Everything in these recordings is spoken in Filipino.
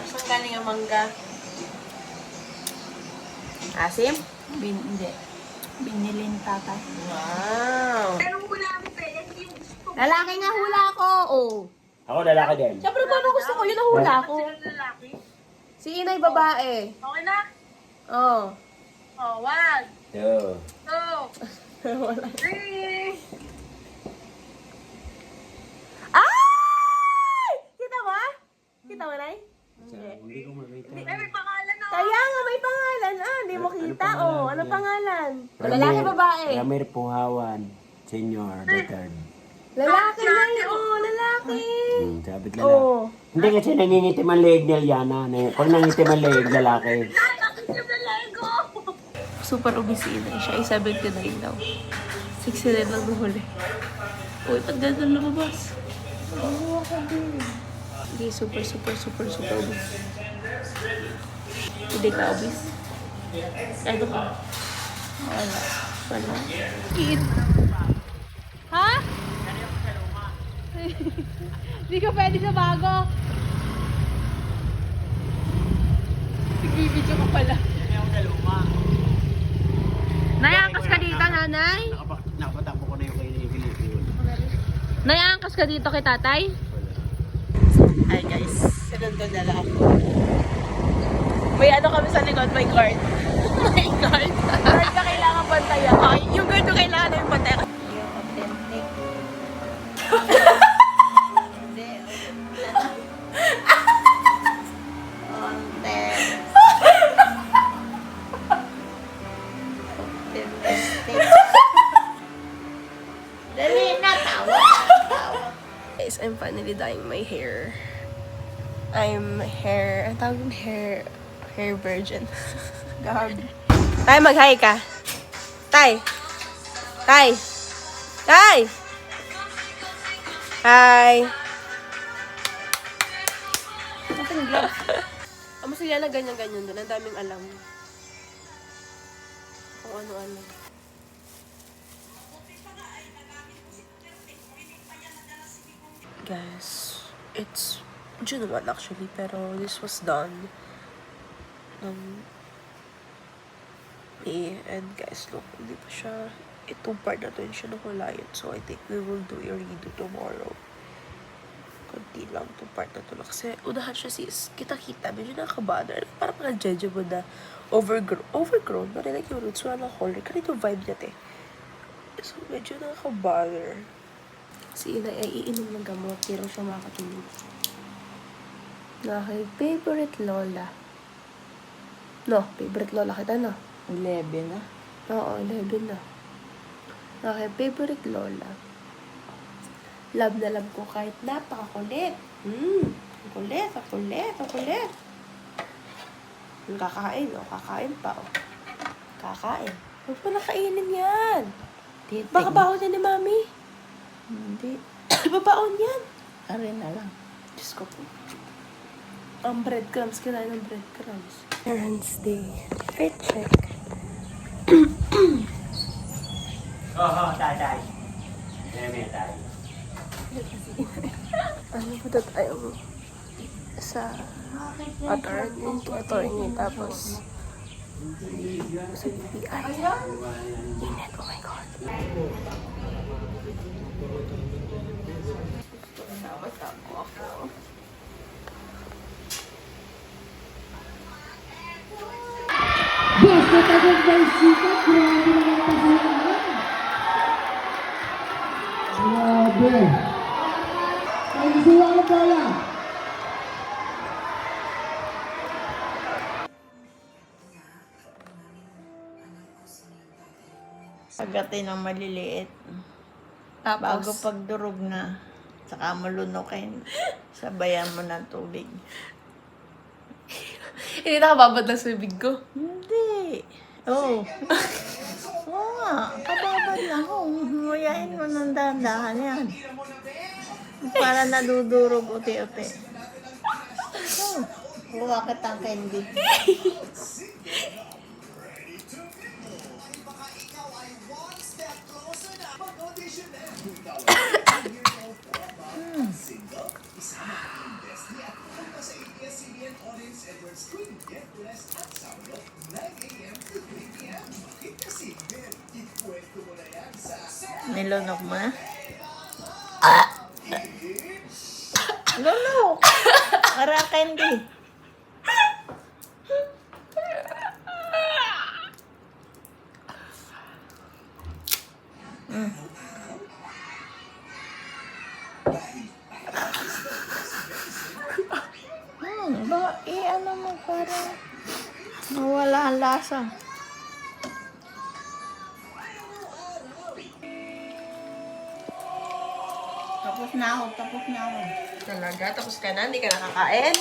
Saan galing ang mangga? Asim? Hindi. Binilin tatay. Wow! Lalaki nga hula ko. Oh. Ako lalaki din. Siyempre ba gusto ko yun ang hula ko. Si Inay babae. Okay na? Oh. Oh, 1, Yo. 2, 3. Ay! Kita mo? Kita mo, Nay? Hindi ko makita. Eh, may pangalan na. Kaya nga may pangalan. Hindi mo kita. Ano pangalan? Lalaki babae. Ramir Puhawan, Senior, the third. Lalaki na yun. Lalaki. Sabit lalaki. Oh. Hindi kasi nangingitim ang leeg ni Eliana. Pag nangitim ang leeg, lalaki. Super obese na siya. Ay 79 daw. 69 lang nung huli. Uy, ba't ganun lumabas? Oo, ako din. Hindi, super obese. Hindi ka obese? Ano ka? Wala. Eat. Ha? Hindi ka pwede sa bago. Nagbibidyo ka pala. Nayangkas ka dito, nanay? Nakapatakbo ko na yung kayo. Nayangkas ka dito kay tatay? Hi guys, sinundo na lang ako. May ano kami sa likod, may guard. May guard. Guard na kailangan bantayan. Yung guard na kailangan na yung bantayan. Yung authentic. Guys, I'm finally dyeing my hair. Ang tawag yung hair virgin. Gag. Tay, mag-hi ka. Tay. Hi. Amo sila na ganyan-ganyan doon. Ang daming alam. Kung ano-ano. Guys, it's June 1 actually, pero this was done May, and guys, look, hindi pa siya, itong part na to, hindi siya nakulayan. So, I think we will do a redo tomorrow. Kunti lang itong part na to. Kasi, unahan siya sis, kita-kita, medyo nakabother. Parang mga judgeable na overgrown. Marinig yung roots, wala ng color. Kanina yung vibe niya, So, medyo nakabother. Si Inay ay iinom ng gamot, di raw siya makatulog. Na kay favorite lola. No, favorite lola kita na. 11 na. Oo, 11 na. Na kay favorite lola. Love na love ko kahit napakakulit. Kulit. Kakain, kakain pa, Kakain. Huwag pa nakainin yan. Baka baon yan ni Mami. Hindi. Babaon yan. Arin na lang. Diyos ko po. Ang breadcrumbs, kinain ng breadcrumbs. Parents Day. Fit check. Tay. Tay. Ano ba tayo sa attorney tapos sa BPI. Init, oh my God. Tama ako. Yes, natagod ba yung sikat? Grabe naman ang pagkakaroon. Grabe. Ay, gusto ang bola. Pagdating ng maliliit. Tapos, Bago pagdurog na, saka mo lunukin. Sabayan mo ng tubig. hindi nakababad lang sa bibig ko. Hindi. Oo. Oo nga. Kababad lang. Nguyain mo ng dahan-dahan yan. Para nadudurog uti-uti. Oh, kuha kita ang candy. Nilunok mo na? Lunok! Para candy. Ano mo para mawala ang lasa. Tapos na ako. Talaga? Tapos ka na? Hindi ka nakakain?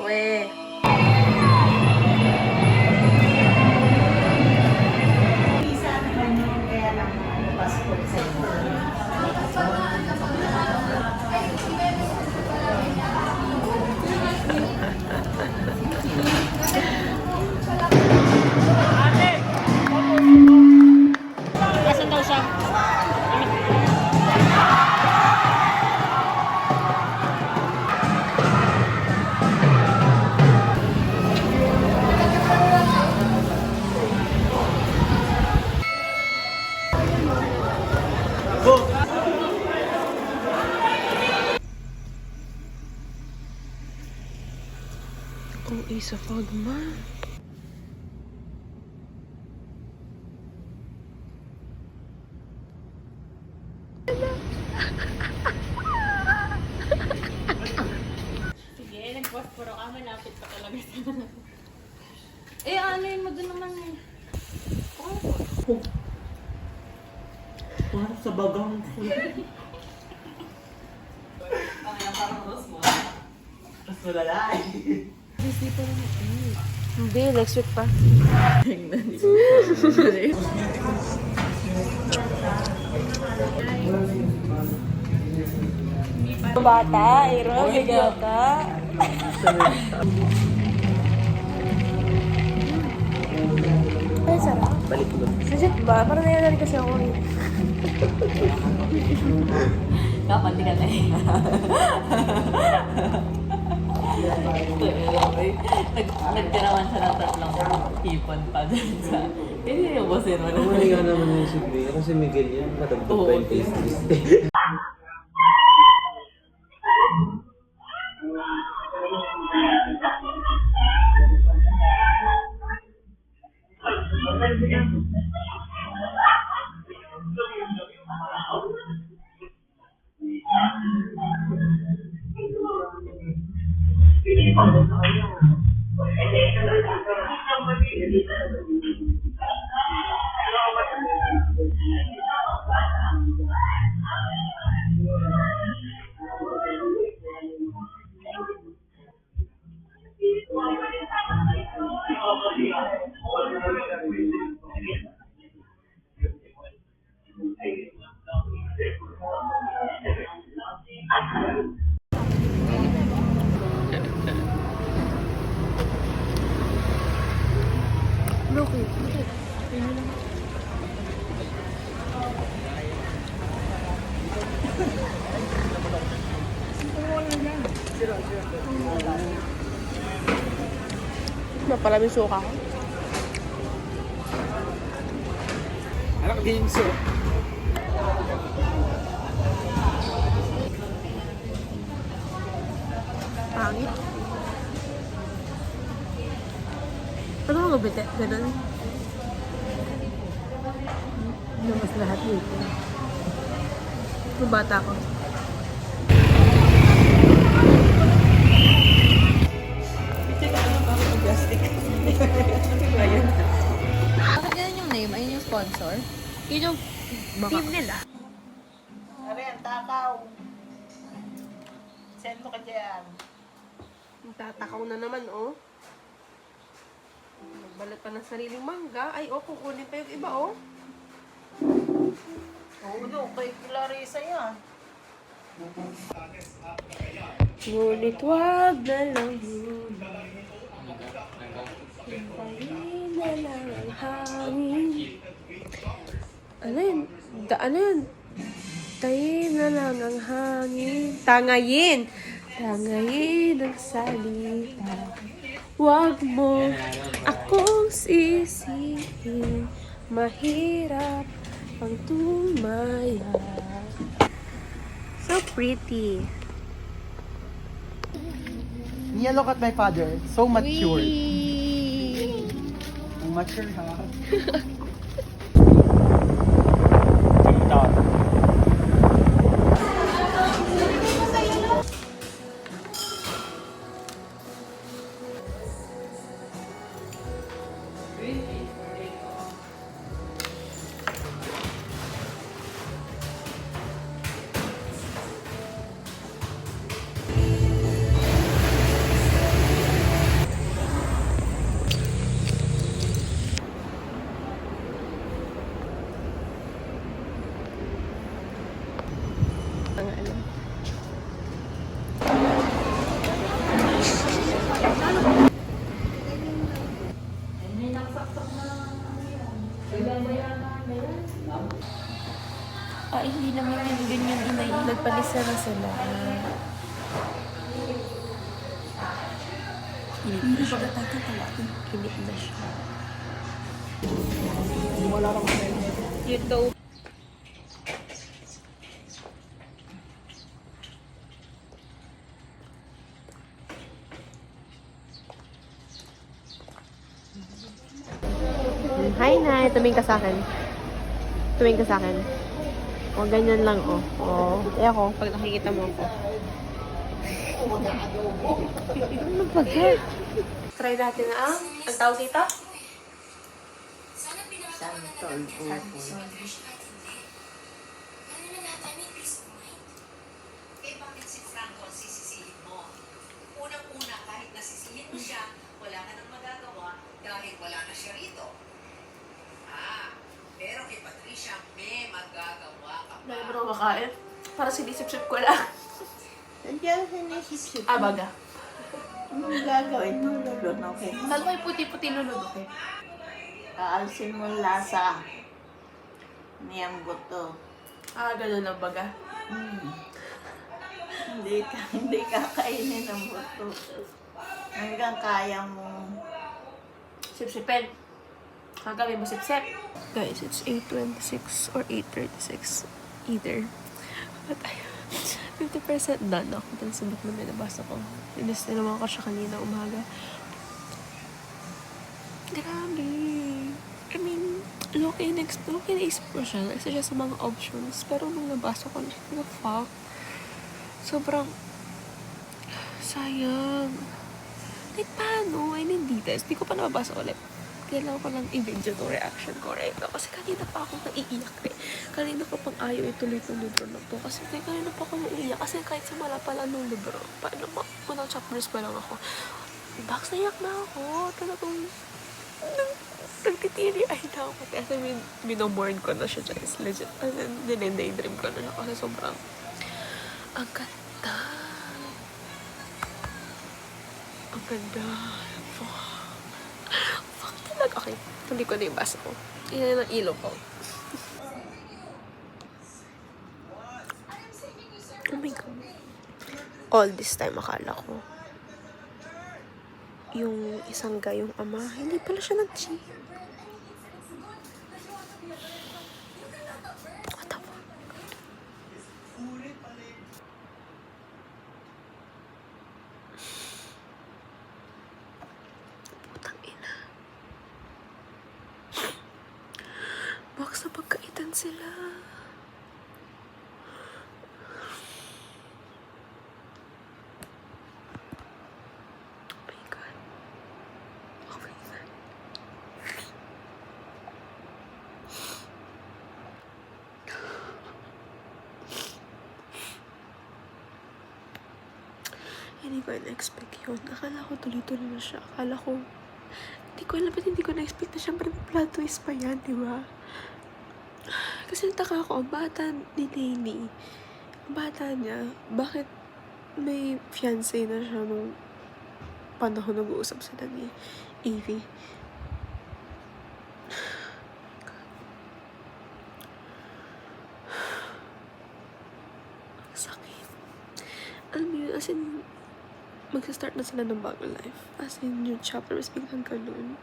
We. Asan daw siya? Oh, isa fog man. Sige, nag-post puro ka. Malapit pa talaga sa ano yun mo doon naman eh. Parang sa bagang. Mas malala eh. Hindi, next week pa. Bata, Iro, bata. Ay, sarap. Balik mo. Legit ba? Parang nangyayari kasi ako eh. Dapat di ka na eh. Nagkarawan siya ng 3 hipon pa dun sa... Hindi yung bosin mo na. Mali nga naman yung si Bea kasi Miguel yan. Matagpag pa yung taste. Loki. Mapalamig suka ko. Anak ginso. Pangit. Ano nga ba? Ganun? Ano mas lahat dito? Yung bata ko. Bakit ganun yung name? Ayun yung sponsor? Yun yung team nila. Ano yan? Takaw. Send mo ka dyan. Tatakaw na naman, oh. Nagbalat pa ng sariling mangga. Ay, oh, kukunin pa yung iba, oh. Oo, no. Kay Clarissa yan. Ngunit wag na lang yun. Hintayin na lang ang hangin. Ano yun? Ano yun? Tayin na lang ang hangin. Tangayin! Tangayin ang salita. Huwag mo akong sisihin. Mahirap ang tumaya. So pretty. Nia, look at my father. So mature. Mature, ha? Ang ano. Hindi naman yung ganyan inay. Nagpalisa na sila. Hindi na siya. Kinip na siya. Yun daw. Hi, Nay. Tumingin ka sa akin. Tumingin ka sa akin. O, ganyan lang, oh. O, ako, pag nakikita mo ako. Ano ba yan? Try natin ang tawag dito? Eh, bakit si Franco ang sisisihin mo? Unang-una, kahit nasisihin mo siya, wala ka nang magagawa dahil wala na siya rito. Pero kay Patricia, may magagawa ka pa. Dahil mo na makain? Para sinisip-sip ko lang. Nandiyan sinisip-sip. Baga. Anong gagawin mo? Lulun, okay? Lalo may puti-puti lulod, okay? Kaalsin mo ang lasa. Niyang buto. Ganun lang baga. Hindi ka kainin ng buto. Hanggang kaya mo. Sip-sipin. Hanggang mo sip-sip. Guys, it's 8:26 or 8:36. Either. But I 50% done ako dun sa book na binabasa ko. Naman ko siya kanina umaga. Grabe. I mean, okay na-explore siya. Isa siya sa mga options. Pero nung nabasa ko, what the fuck? Sobrang sayang. Like, paano? I need details. Di ko pa nababasa ulit. Kailangan ko lang i-video to reaction ko right now. Kasi kanina pa ako naiiyak eh. Kanina ko pang ayaw ituloy itong libro na to. Kasi kanina pa ako naiiyak. Kasi kahit simula pa lang ng libro, paano unang chapters pa lang ako. Box naiyak na ako. Talagang nagtitiri ay na ako. Kasi minomorn ko na siya guys. Legit. And then, dinendaydream ko na siya. Kasi sobrang ang ganda. Ang ganda. Okay, hindi ko na yung basa ko. Iyan ang ilo ko. Oh my God. All this time, akala ko yung isang guy, yung ama, hindi pala siya nag-G. What the fuck? Putang ina. Baka sa pagkaitan sila. Oh my God. Oh my God. Hindi ko na-expect yun. Akala ko tuloy-tuloy na siya. Akala ko hindi ko alam ba't hindi ko na-expect na siyempre may plot twist pa yan, di ba? Kasi nataka ako, ang bata ni Lainey, ang bata niya, bakit may fiancé na siya nung panahon nag-uusap sila ni Evie? Sakit. alam mo yun, as in, magsa-start na sila ng bagong life. As in, yung chapter is biglang ganun.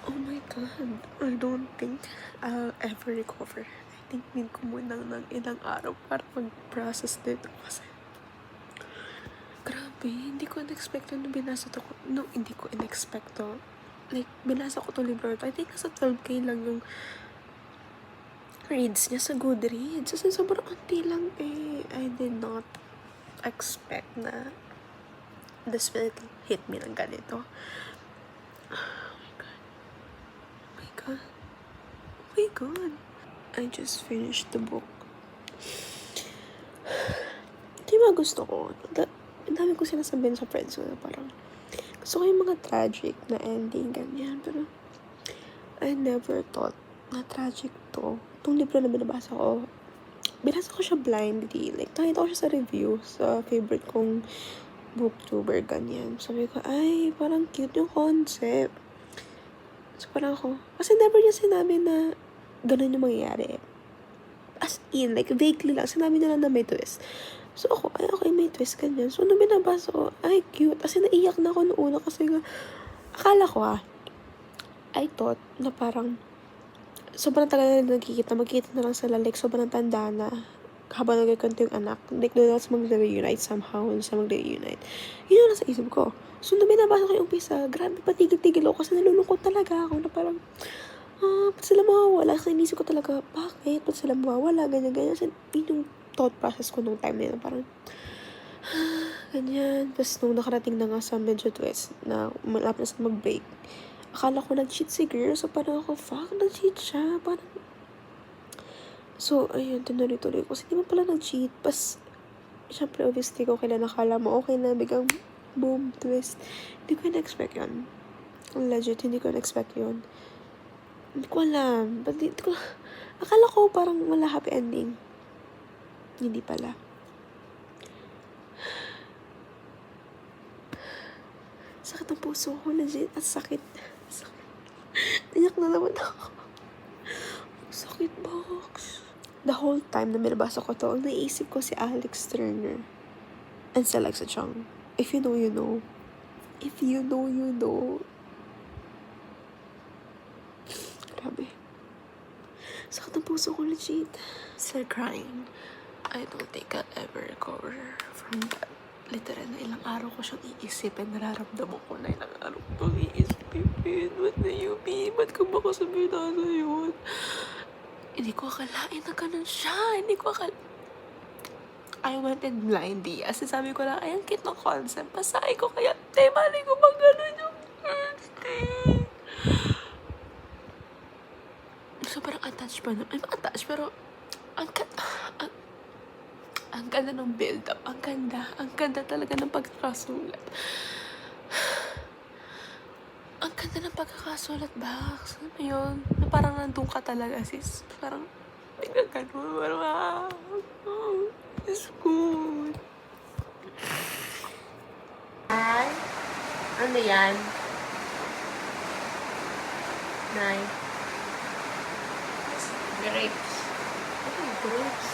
Oh my God. I don't think I'll ever recover. I think need ko muna ng ilang araw para mag-process dito kasi grabe, hindi ko in-expect nung binasa to. No, hindi ko in-expect to. Like, binasa ko to libro to. I think nasa 12K lang yung reads niya sa Goodreads. Kasi sobrang unti lang eh. I did not expect na this will hit me ng ganito. Oh my God. Oh my God. I just finished the book. Ito yung mga gusto ko. Ang dami ko sinasabihin sa friends ko na parang gusto ko yung mga tragic na ending, ganyan. Pero I never thought na tragic to. Itong libro na binabasa ko, binasa ko siya blindly. Like, nakita ko siya sa review sa favorite kong booktuber, ganyan. Sabi ko, ay, parang cute yung concept. So, parang ako, kasi never niya sinabi na ganun yung mangyayari. As in, like, vaguely lang. Sinabi niya lang na may twist. So, ako, ay, okay, may twist, ganyan. So, nung binabasa ko, ay, cute. Kasi naiyak na ako noong una kasi nga, akala ko I thought na parang, sobrang tagal na nagkikita, magkikita na lang sila, like, sobrang tanda na, habang nagkikwento yung anak, like, doon na mag-reunite somehow, sa mag-reunite. Yun yung nasa isip ko. So, nung binabasa ko yung umpisa, grabe, patigil-tigil ako kasi nalulungkot talaga ako na parang, ba't sila mawawala? Kasi inisip ko talaga, bakit? Ba't sila mawawala? Ganyan-ganyan. Kasi yun yung thought process ko nung time na yun. Parang, ganyan. Tapos nung nakarating na nga sa medyo twist, na malapit na sa mag-break, akala ko nag-cheat si girl. So, parang ako, fuck, nag-cheat siya. Parang, so, ayun, tinuloy-tuloy ko. Kasi di mo pala nag-cheat. Pas, syempre, obviously, ko kailan nakala mo, okay na, biglang, boom, twist. Hindi ko na-expect yun. Legit, hindi ko na-expect yun. Hindi ko alam. But hindi ko, akala ko parang wala happy ending. Hindi pala. Sakit ang puso ko, legit. At sakit. Tiyak na naman ako. Sakit, box. The whole time na binabasa ko to, ang naisip ko si Alex Turner and si Alexa Chung. If you know, you know. If you know, you know. Grabe. Sakit ang puso ko, legit. Start crying. I don't think I'll ever recover from that. Literal na ilang araw ko siyang iisipin. Nararamdaman ko na ilang araw ko iisipin. Ba't na yun, B? Ba't ka ba kasabihin na yun? Hindi ko akalain na ganun siya. Hindi ko akalain. I went in blindly. As sabi ko lang, ay, ang cute ng concept. Pasahin ko kaya, mali ko ba ganun yung first thing? So, parang attached pa na. I'm attached, pero ang ganda ng build-up. Ang ganda talaga ng pagkakasulat. Ang ganda ng pagkakasulat, Bax. Ano yun? Na parang nandun ka talaga, sis. Parang, biglang ganun. Parang, it's good. Ay, ano yan? Nay. Grapes. Ano yung grapes?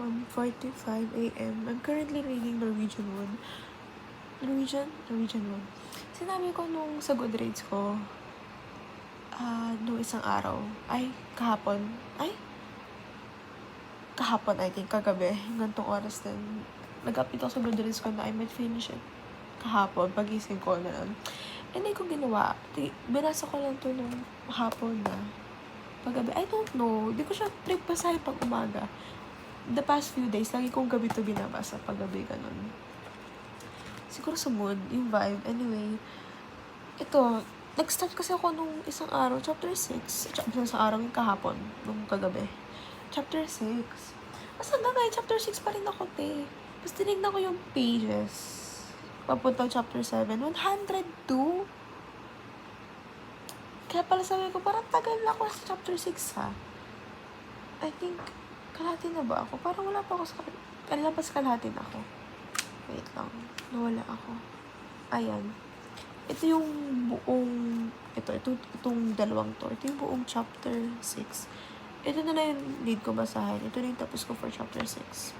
1:45 a.m. I'm currently reading Norwegian 1. Norwegian 1. Sinabi ko nung sa Goodreads ko, nung isang araw, kahapon, I think, kagabi, gantong oras din, nag-update ako sa Goodreads ko na I might finish it kahapon, pagising ko na lang. Hindi ko ginawa. Binasa ko lang to nung hapon na. Paggabi, I don't know. Di ko siya trip basahin pag umaga. The past few days, lagi kong gabi to binabasa. Paggabi, ganun. Siguro sa mood, yung vibe. Anyway, ito, nag-start kasi ako nung isang araw, chapter 6. Isang araw yung kahapon, nung kagabi. Chapter 6. Basta hanggang chapter 6 pa rin ako, te. Tapos tinignan ko yung pages. Papuntang chapter 7. 102? Kaya pala sabi ko, parang tagal na ako sa chapter 6, ha? I think, kalahati na ba ako? Parang wala pa ako sa kalahati na ako. Wait lang. Nawala ako. Ayan. ito yung buong, itong dalawang to. Ito yung buong chapter 6. Ito na lang yung need ko basahin. Ito na yung tapos ko for chapter 6.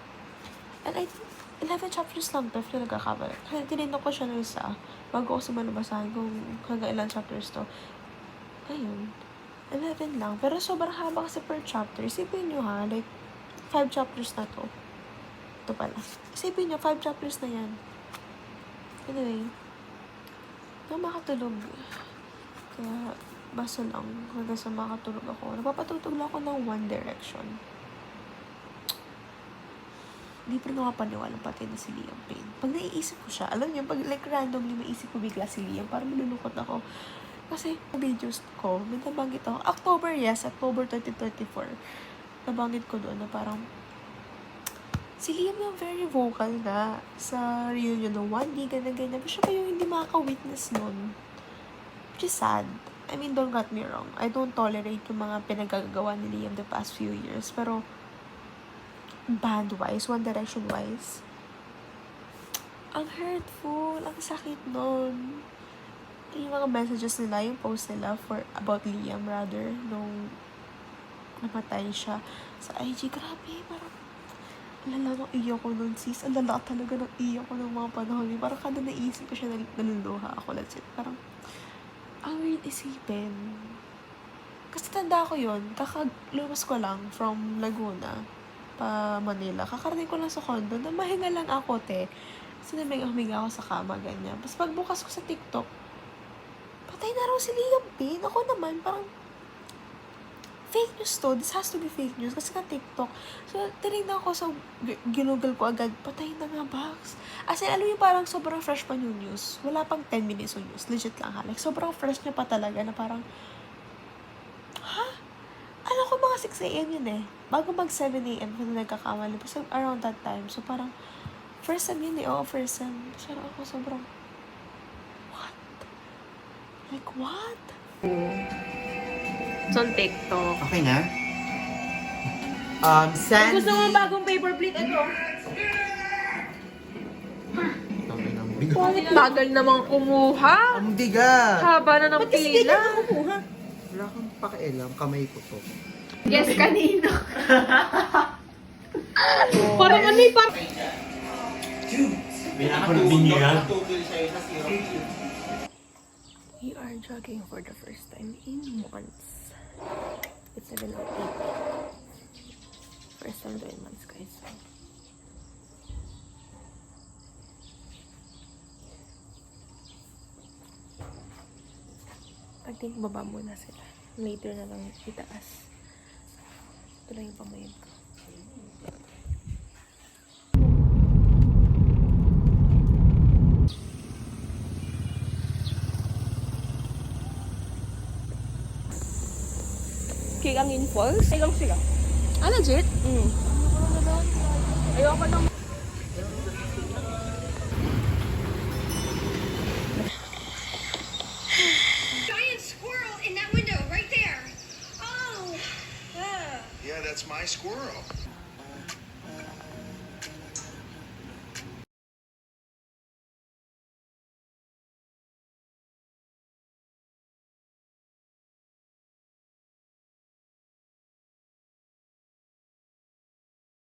And I think 11 chapters lang to if na nagkakabalik. Kaya tinignan ko siya ng isa bago ko sumabasahin kung hanggang ilang chapters to. Ayun. 11 lang. Pero sobrang haba kasi per chapter. Isipin nyo ha, like 5 chapters na to. Ito pala. Isipin nyo, 5 chapters na yan. Anyway, na makatulog. Kaya, basa lang. Hanggang sa makatulog ako. Napapatutog lang ako ng One Direction. Hindi pa rin nakapaniwala pati na si Liam Payne. Pag naiisip ko siya, alam niyo, pag like randomly maisip ko bigla si Liam, parang malulungkot ako. Kasi, videos ko, may nabanggit ako. October 2024. Nabanggit ko doon na parang, si Liam yung very vocal na sa reunion ng 1D, ganyan-ganyan. Pero siya pa yung hindi makaka-witness nun. Which is sad. I mean, don't get me wrong. I don't tolerate yung mga pinagagawa ni Liam the past few years. Pero, band-wise, One Direction-wise, ang hurtful, ang sakit nun. Yung mga messages nila, yung post nila about Liam rather, nung namatay siya sa IG, grabe, parang alala ng iyo ko nun, sis. Alala talaga ng iyo ko ng mga panahon. Parang kada naisip ko siya, naluluha ako. That's it. Parang, ang weird isipin. Kasi tanda ko yun, kakalumas ko lang from Laguna pa Manila. Kakarating ko lang sa condo na mahinga lang ako, te. Kasi huminga ako sa kama, ganyan. Tapos pagbukas ko sa TikTok, patay na raw si Liam Payne. Ako naman, parang fake news to. This has to be fake news. Kasi ka TikTok. So, tinignan ko sa ginugol ko agad, patay na nga, Bax. As in, alam yung parang sobrang fresh pa yung news. Wala pang 10 minutes yung news. Legit lang ha. Like, sobrang fresh niya pa talaga na parang, alam ko mga 6 a.m. yun eh. Bago mag 7 a.m. kung nagkakamali. So, around that time. So, parang, first time yun eh. Oo, first time. So, ako sobrang, what? Like, what? It's on TikTok. Okay na? Sandy. Gusto mo bagong paper plate? Ito. Bagal namang kumuha. Ang bigat. Haba na ng pila. Wala kang pakialam, kamay ko to. Guess kanino. Parang ano eh, parang... We are jogging for the first time in months. It's 7 or 8. First time doing months, guys. I think baba muna sila. Later na lang itaas. Ito lang yung pamayad ko. Kikangin Falls? Ay lang sila. Ah, legit? Ayoko nang... Giant squirrel in that window right there. Oh. Yeah, that's my squirrel.